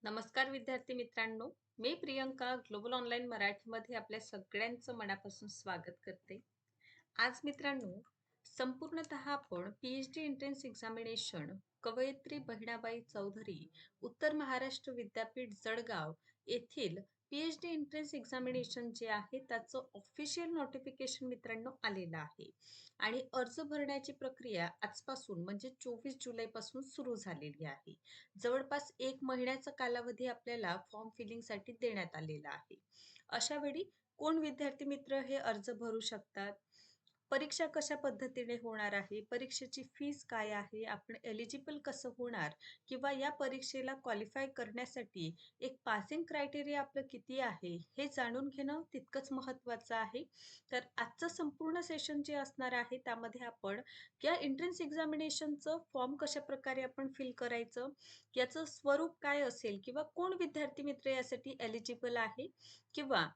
नमस्कार विद्यार्थी मित्रांनो, मी प्रियंका ग्लोबल ऑनलाईन मराठीमध्ये आपल्या सगळ्यांचं मनापासून स्वागत करते. आज मित्रांनो, संपूर्णतः आपण पी-एच-डी एंट्रन्स एक्झामिनेशन कवयित्री बहिणाबाई चौधरी उत्तर महाराष्ट्र विद्यापीठ जळगाव येथील पी-एच-डी एंट्रन्स एक्झामिनेशन जे आहे त्याचं ऑफिशियल नोटिफिकेशन मित्रांनो आलेलं आहे आणि अर्ज भरण्याची प्रक्रिया आजपासून म्हणजे 24 जुलैपासून सुरू झालेली आहे. जवळपास 1 महिन्याचा कालावधी आपल्याला फॉर्म फिलिंगसाठी देण्यात आलेला आहे. अशा वेळी कोण विद्यार्थी मित्र हे अर्ज भरू शकतात? परीक्षा कशा पद्धतीने होणार आहे? परीक्षेची फीस काय आहे? आपण एलिजिबल कसं होणार? किंवा या परीक्षेला क्वालिफाय करण्यासाठी एक पासिंग क्रायटेरिया आपलं किती आहे? हे जाणून घेणं तितकंच महत्त्वाचं आहे. तर आजचं संपूर्ण सेशन जे असणार आहे त्यामध्ये आपण या एंट्रन्स एक्झामिनेशनचं फॉर्म कशाप्रकारे आपण फिल करायचं? याचं स्वरूप काय असेल? किंवा कोण विद्यार्थी मित्र यासाठी एलिजिबल आहे? किंवा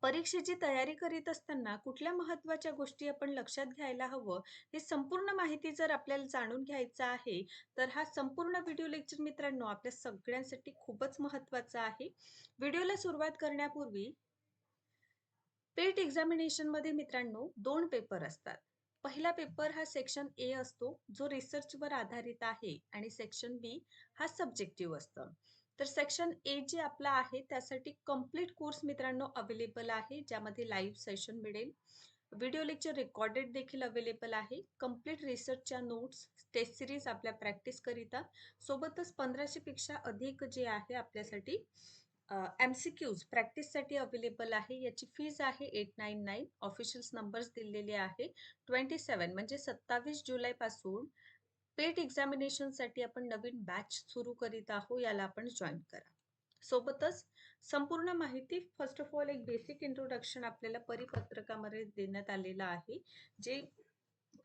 परीक्षेची तयारी करीत असताना कुठल्या महत्त्वाच्या गोष्टी आपण लक्षात घ्यायला हवं, हे संपूर्ण माहिती जर आपल्याला जाणून घ्यायचं आहे, तर हा संपूर्ण व्हिडिओ लेक्चर मित्रांनो आपल्या सगळ्यांसाठी खूपच महत्त्वाचा आहे. व्हिडिओला सुरुवात करण्यापूर्वी पेट एक्झामिनेशनमध्ये मित्रांनो 2 पेपर असतात. पहिला पेपर हा सेक्शन ए असतो, जो रिसर्चवर आधारित आहे आणि सेक्शन बी हा सब्जेक्टिव्ह असतं. तर सेक्शन ए जे आपला आहे त्यासाठी कंप्लीट कोर्स मित्रांनो अवेलेबल आहे, ज्यामध्ये लाईव्ह सेशन मिळेल. व्हिडिओ लेक्चर रेकॉर्डेड देखील अवेलेबल आहे. कंप्लीट रिसर्चच्या नोट्स, टेस्ट सीरीज आपल्या प्रॅक्टिसकरिता, सोबतच 1500 पेक्षा अधिक जे आहे आपल्यासाठी एम-सी-क्यूज प्रॅक्टिससाठी अवेलेबल आहे. याची फीज आहे 899. ऑफिशियल नंबर्स दिलेले आहे. 27 म्हणजे 27 जुलैपासून पेट एक्झामिनेशनसाठी आपण नवीन बॅच सुरू करीत आहोत. याला आपण जॉइन करा. सोबतच संपूर्ण माहिती फर्स्ट ऑफ ऑल एक बेसिक इंट्रोडक्शन आपल्याला परिपत्रकामध्ये देण्यात आलेलं आहे, जे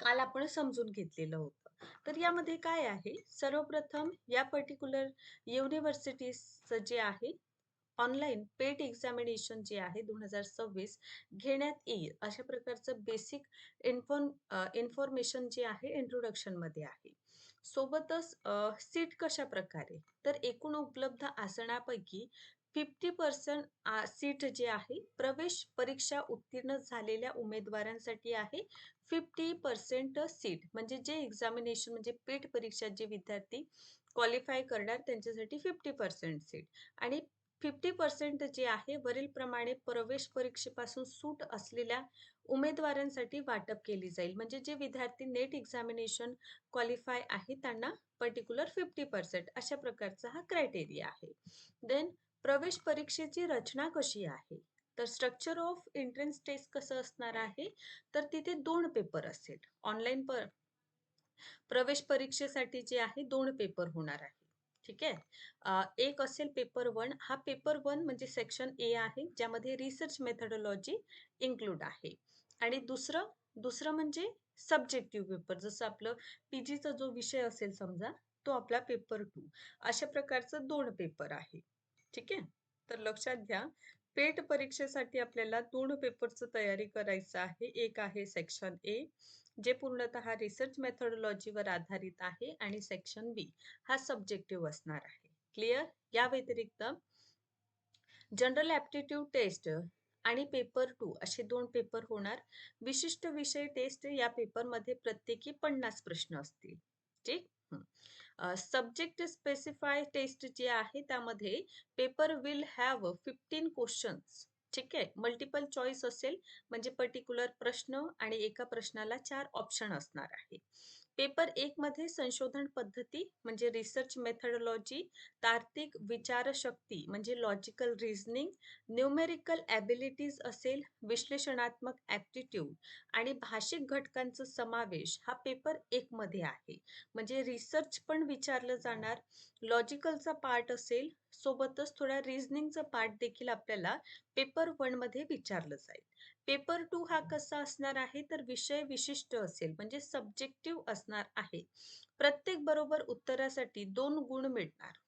काल आपण समजून घेतलेलं होतं. तर यामध्ये काय आहे, सर्वप्रथम या पर्टिक्युलर युनिव्हर्सिटीजचं जे आहे ऑनलाईन पेट एक्झामिनेशन जे आहे 2026 घेण्यात येईल. अशा प्रकारचं बेसिक इन्फॉर्मेशन जे आहे इंट्रोडक्शनमध्ये आहे. सोबतच सीट कशा प्रकारे? तर एकूण उपलब्ध आसनापैकी 50% सीट जे आहे प्रवेश परीक्षा उत्तीर्ण झालेल्या उमेदवारांसाठी आहे. 50% सीट म्हणजे जे एक्झामिनेशन म्हणजे पेट परीक्षा जे विद्यार्थी क्वालिफाय करणार त्यांच्यासाठी 50% सीट आणि 50% जे आहे वरीलप्रमाणे प्रवेश परीक्षेपासून सूट असलेल्या उमेदवारांसाठी वाटप केली जाईल. म्हणजे जे विद्यार्थी नेट एक्झामिनेशन क्वालिफाय आहे त्यांना पर्टिक्युलर 50% अशा प्रकारचा हा क्रायटेरिया आहे. देन प्रवेश परीक्षेची रचना कशी आहे? तर स्ट्रक्चर ऑफ एंट्रन्स टेस्ट कसं असणार आहे? तर तिथे 2 पेपर असेल. ऑनलाईन प्रवेश परीक्षेसाठी जे आहे 2 पेपर होणार आहे. ठीक आहे. एक असेल पेपर 1. हा पेपर 1 म्हणजे सेक्शन ए आहे, ज्यामध्ये रिसर्च मेथोडॉलॉजी इन्क्लूड आहे. आणि दुसरं म्हणजे सब्जेक्टिव्ह पेपर, जसं आपलं पीजीचा जो विषय असेल समजा, तो आपला पेपर 2. अशा प्रकारचं 2 पेपर आहे. ठीक आहे. तर लक्षात घ्या, पेट परीक्षेसाठी आपल्याला 2 पेपरचं तयारी करायचं आहे. एक आहे सेक्शन ए, जे पूर्णतः रिसर्च मेथोडॉलॉजीवर आधारित आहे आणि सेक्शन बी हा सब्जेक्टिव्ह असणार आहे. क्लिअर? या व्यतिरिक्त जनरल ॲप्टिट्यूड टेस्ट आणि पेपर 2 असे 2 पेपर होणार. विशिष्ट विषय टेस्ट या पेपरमध्ये प्रत्येकी 50 प्रश्न असतील. ठीक? सब्जेक्ट स्पेसिफाय टेस्ट जे आहे त्यामध्ये पेपर विल हॅव 15 क्वेश्चन्स. ठीक आहे. मल्टिपल चॉईस असेल म्हणजे पर्टिक्युलर प्रश्न आणि एका प्रश्नाला 4 ऑप्शन असणार आहे. पेपर 1 मध्ये संशोधन पद्धती म्हणजे रिसर्च मेथोडॉलॉजी, तार्किक विचारशक्ती म्हणजे लॉजिकल रिझनिंग, न्यूमेरिकल ॲबिलिटीज असेल, विश्लेषणात्मक ॲप्टिट्यूड आणि भाषिक घटकांचा समावेश हा पेपर 1 मध्ये आहे. म्हणजे रिसर्च पण विचारलं जाणार, लॉजिकलचा पार्ट असेल, सोबतच थोडा रिझनिंगचा पार्ट देखील आपल्याला पेपर 1 मध्ये विचारलं जाईल. पेपर 2 हा कसा असणार आहे, तर विषय विशिष्ट असेल म्हणजे सब्जेक्टिव्ह असणार आहे. प्रत्येक बरोबर उत्तरासाठी 2 गुण मिळणार.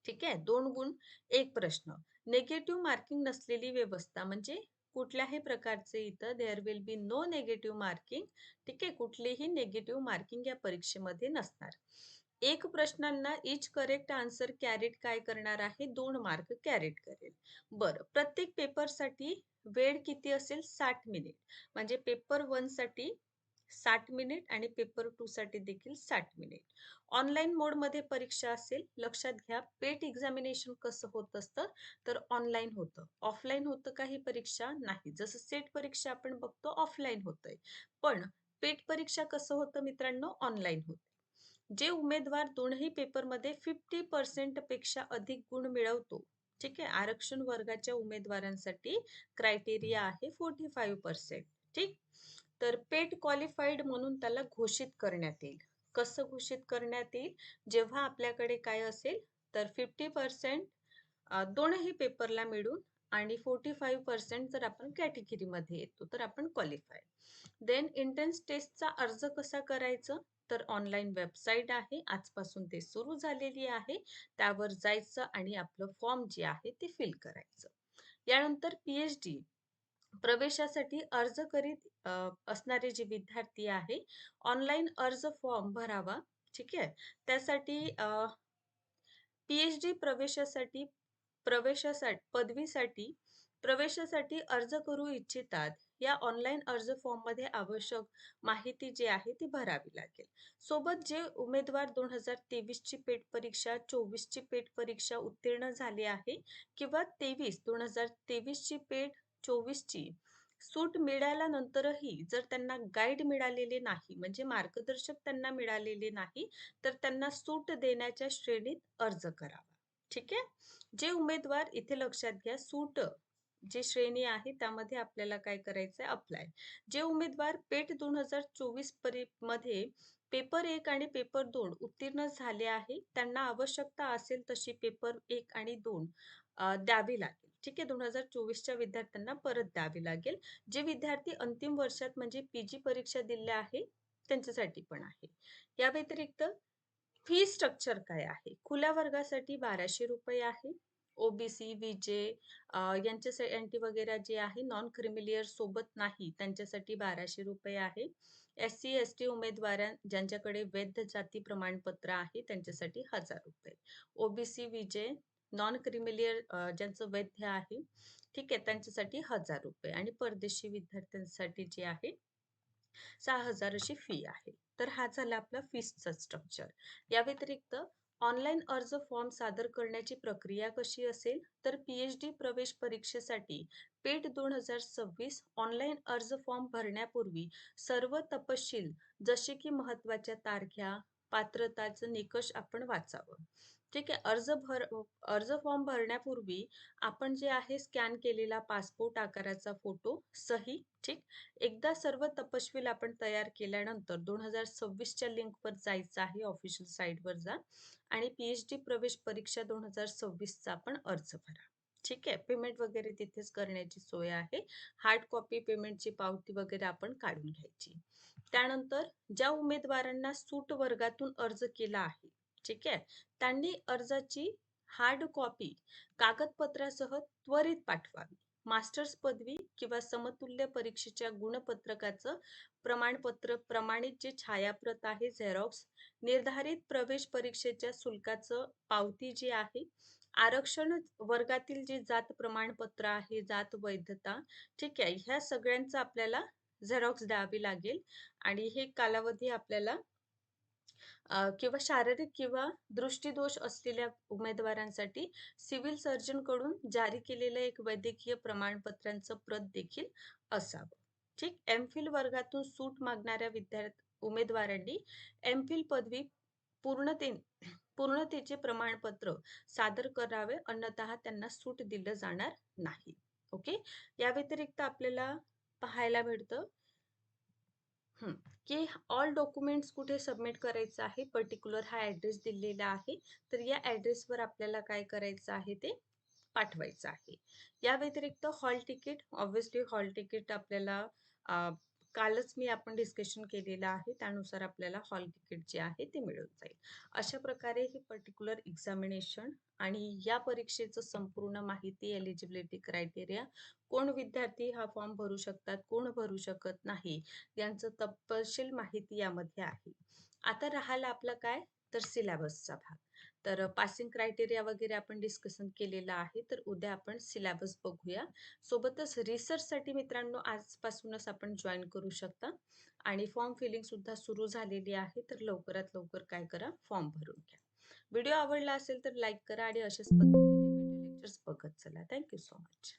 ठीक आहे. 2 गुण 1 प्रश्न. निगेटिव्ह मार्किंग नसलेली व्यवस्था म्हणजे कुठल्याही प्रकारचे इथं there will be no negative marking. ठीक आहे. कुठलेही निगेटिव्ह मार्किंग या परीक्षेमध्ये नसणार. एक प्रश्नांना इच करेक्ट आन्सर कॅरेट काय करणार आहे? 2 मार्क कॅरेट करेल. बरं, प्रत्येक पेपरसाठी वेळ किती असेल? 60 मिनिट. म्हणजे पेपर 1 साठी 60 मिनिट आणि पेपर 2 साठी देखील 60 मिनिट. ऑनलाईन मोडमध्ये परीक्षा असेल. लक्षात घ्या, पेट एक्झामिनेशन कसं होत असतं? तर ऑनलाईन होतं. ऑफलाईन होतं का ही परीक्षा? नाही. जसं सेट परीक्षा आपण बघतो ऑफलाईन होतंय. पण पेट परीक्षा कसं होतं मित्रांनो? ऑनलाईन होतं. जे उमेदवार दोनही पेपरमध्ये 50% पेक्षा अधिक गुण मिळवतो, ठीक आहे. आरक्षण वर्गाच्या उमेदवारांसाठी क्रायटेरिया आहे 45%. ठीक. तर पेट क्वालिफाईड म्हणून त्याला घोषित करण्यात येईल. कसं घोषित करण्यात येईल? जेव्हा आपल्याकडे काय असेल तर 50% दोनही पेपरला मिळून आणि 45% जर आपण कॅटेगरीमध्ये येतो तर आपण क्वालिफाय. देन एंट्रन्स टेस्टचा अर्ज कसा करायचा? तर ऑनलाईन वेबसाईट आहे. आजपासून ते सुरू झालेली आहे. त्यावर जायचं आणि आपलं फॉर्म जे आहे ते फिल करायचं. यानंतर पी-एच-डी प्रवेशासाठी अर्ज करीत असणारे जे विद्यार्थी आहे, ऑनलाईन अर्ज फॉर्म भरावा. ठीक आहे. त्यासाठी पी-एच-डी पदवीसाठी प्रवेशासाठी अर्ज करू इच्छितात, या ऑनलाईन अर्ज फॉर्ममध्ये आवश्यक माहिती जी आहे ती भरावी लागेल. सोबत जे उमेदवार 2023 ची पेट परीक्षा, 24 ची पेट परीक्षा उत्तीर्ण झाले आहे किंवा 2023 ची पेट, 24 ची सूट मिळाल्यानंतरही जर त्यांना गाईड मिळालेले नाही, म्हणजे मार्गदर्शक त्यांना मिळालेले नाही, तर त्यांना सूट देण्याच्या श्रेणीत अर्ज करावा. ठीक आहे. जे उमेदवार इथे लक्षात घ्या, सूट जी श्रेणी आहे त्यामध्ये आपल्याला काय करायचंय? अप्लाय. जे उमेदवार पेट 2024 मध्ये पेपर 1 आणि पेपर 2 उत्तीर्ण झाले आहे, त्यांना आवश्यकता असेल तशी पेपर 1 आणि 2 द्यावी लागेल. ठीक आहे. 2024च्या विद्यार्थ्यांना परत द्यावी लागेल. जे विद्यार्थी अंतिम वर्षात म्हणजे पी परीक्षा दिल्या आहे, त्यांच्यासाठी पण आहे. या व्यतिरिक्त फी स्ट्रक्चर काय आहे? खुल्या वर्गासाठी ₹1200 आहे. ओ-बी-सी, व्ही-जे यांच्यासाठी वगैरे जे आहे नॉन क्रिमिलियर सोबत नाही, त्यांच्यासाठी ₹1200 आहे. एस-सी, एस-टी उमेदवारां ज्यांच्याकडे वैध जाती प्रमाणपत्र आहे, त्यांच्यासाठी ₹1000. ओ-बी-सी, व्ही-जे, नॉन क्रिमिलियर ज्यांचं वैध आहे, ठीक आहे, त्यांच्यासाठी ₹1000 आणि परदेशी विद्यार्थ्यांसाठी जे आहे 6,000 अशी फी आहे. तर हा झाला आपला फीसचा स्ट्रक्चर. या व्यतिरिक्त ऑनलाईन अर्ज फॉर्म सादर करण्याची प्रक्रिया कशी असेल? तर पी-एच-डी प्रवेश परीक्षेसाठी पेट 2026 ऑनलाईन अर्ज फॉर्म भरण्यापूर्वी सर्व तपशील जसे की महत्त्वाच्या तारखा, पात्रताचं निकष आपण वाचावं. ठीक आहे. अर्ज फॉर्म भरण्यापूर्वी आपण जे आहे स्कॅन केलेला पासपोर्ट आकाराचा फोटो, सही, ठीक. एकदा सर्व तपशील आपण तयार केल्यानंतर 2026 च्या लिंकवर जायचं आहे, ऑफिशियल साईटवर जा आणि पी-एच-डी प्रवेश परीक्षा 2026 चा आपण अर्ज भरा. ठीक आहे. पेमेंट वगैरे तिथेच करण्याची सोय आहे. हार्ड कॉपी पेमेंटची पावती वगैरे आपण काढून घ्यायची. त्यानंतर ज्या उमेदवारांना सूट वर्गातून अर्ज केला आहे, ठीक आहे, त्यांनी अर्जाची हार्ड कॉपी कागदपत्रासह त्वरित पाठवावी. मास्टर्स पदवी किंवा समतुल्य परीक्षेच्या गुणपत्रकाचं प्रमाणपत्र, प्रमाणित जे छायाप्रत आहे झेरॉक्स, निर्धारित प्रवेश परीक्षेच्या शुल्काचं पावती जी आहे, आरक्षण वर्गातील जे जात प्रमाणपत्र आहे, जात वैधता, ठीक आहे, ह्या सगळ्यांचं आपल्याला झेरॉक्स द्यावी लागेल आणि हे कालावधी आपल्याला किंवा शारीरिक किंवा दृष्टीदोष असलेल्या उमेदवारांसाठी सिव्हिल सर्जनकडून जारी केलेलं एक वैद्यकीय प्रमाणपत्रांचं प्रत देखील असावं. ठीक. एम-फिल वर्गातून सूट मागणाऱ्या उमेदवारांनी एम-फिल पदवी पूर्णते पूर्णतेचे प्रमाणपत्र सादर करावे, अन्यथा त्यांना सूट दिलं जाणार नाही. ओके. या व्यतिरिक्त आपल्याला पाहायला भेटतं हं, की ऑल डॉक्युमेंट्स कुठे सबमिट करायचं आहे, पर्टिक्युलर हा ॲड्रेस दिलेला आहे. तर या ॲड्रेसवर आपल्याला काय करायचं आहे ते पाठवायचं आहे. या व्यतिरिक्त hall ticket, obviously hall ticket आपल्याला अ, कालच आपण डिस्कशन केलेलं आहे. त्यानुसार आपल्याला हॉल तिकीट जे आहे ते मिळून जाईल. अशा प्रकारे हे पर्टिक्युलर एक्झामिनेशन आणि या परीक्षेचं संपूर्ण माहिती, एलिजिबिलिटी क्रायटेरिया, कोण विद्यार्थी हा फॉर्म भरू शकतात, कोण भरू शकत नाही, यांचं तपशील माहिती यामध्ये आहे. आता राहिला आपलं काय? तर सिलॅबसचा भाग. तर पासिंग क्रायटेरिया वगैरे आपण डिस्कशन केलेलं आहे. तर उद्या आपण सिलॅबस बघूया. सोबतच रिसर्चसाठी मित्रांनो आजपासूनच आपण जॉइन करू शकता आणि फॉर्म फिलिंग सुद्धा सुरू झालेली आहे. तर लवकरात लवकर काय करा, फॉर्म भरून घ्या. व्हिडिओ आवडला असेल तर लाईक करा आणि अशाच पद्धतीने व्हिडिओ लेक्चर्स बघत चला. Thank so much.